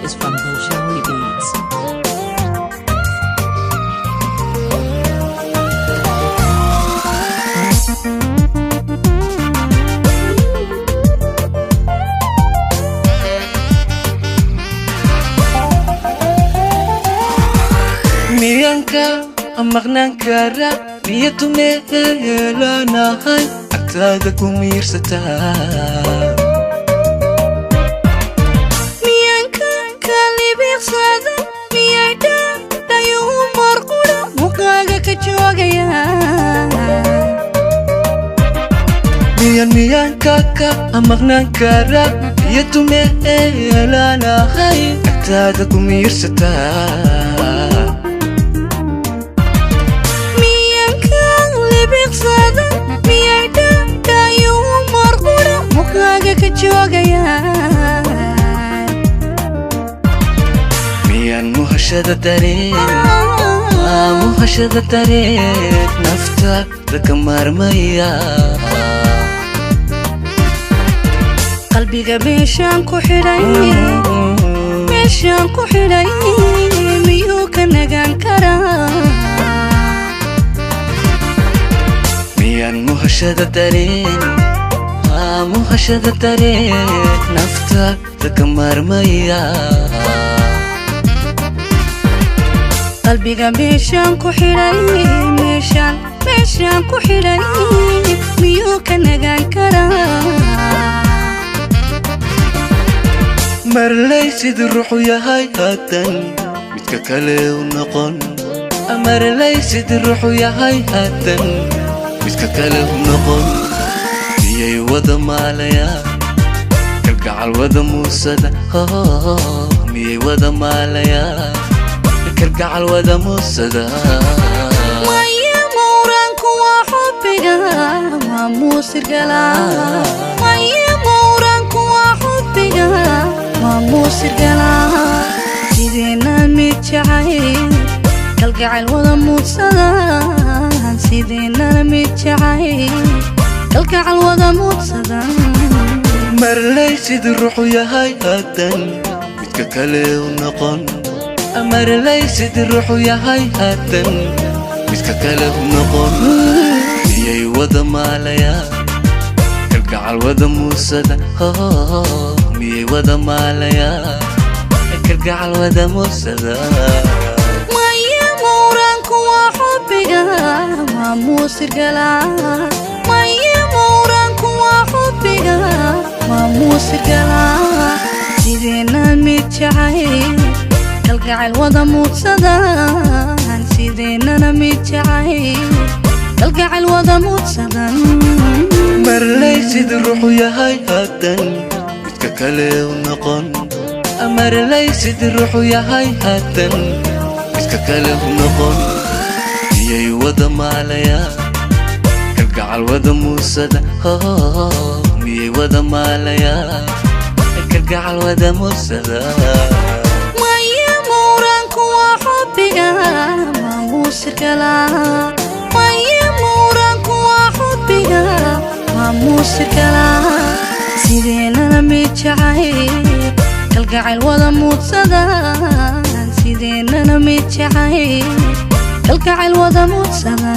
is from Bolshoi Beats. miyanka amaqnaan kara niyadu meelanahay agtaada ku miirsataa miyanka kalibiqsada miyadha dhayuu marqudha muqaaga ka joogaya miyanka amaqnaan kara niyadu meelanahay agtaada ku miirsataa miyan muhashada dareen naftaada ka maarmaya qalbiga meeshaan ku xidhay miyuu ka nagaan karaa miyan muhashada dareen naftaada ka maarmaya qalbiga meeshaan ku xidhay miyuu ka nagaan karaa marley sidii ruuxu yahay haatan midka kale u noqon marley sidii ruuxu yahay haatan midka kale u noqon miyay wada maalayaan kalgacal wada muusada miyay wada maalayaan kalgacal wada muusada maya mawraanku waa xubbiga waa muusir galaa maya mawraanku waa xubbiga waa muusir galaa sideena mid jacayl kalgacal wada muudsada sideena mid jacayl kalgacal wada muudsada marley sidii ruuxu yahay haatan midka kale u noqon marley sidii ruuxu yahay haatan midka kale u noqon miyay wada maalayaan kalgacal wada muusada miyay wada maalayaan kalgacal wada muusada maya mawraanku waa xubbiga waa muusir galaa maya mawraanku waa xubbiga waa muusir galaa sideena mid jacayl kalgacal wada muudsada sideenana mid jacayl kalgacal wada muudsada marley sidii ruuxu yahay haatan midka kale u noqon marley sidii ruuxu yahay haatan midka kale u noqon miyay wada maalayaan kalgacal wada muusada miyay wada maalayaan kalgacal wada muusada maya mawraanku waa xubbiga waa muusir galaa maya mawraanku waa xubbiga waa muusir galaa sideenana mid jacayl kalgacal wada muudsada sideenana mid jacayl kalgacal wada muudsada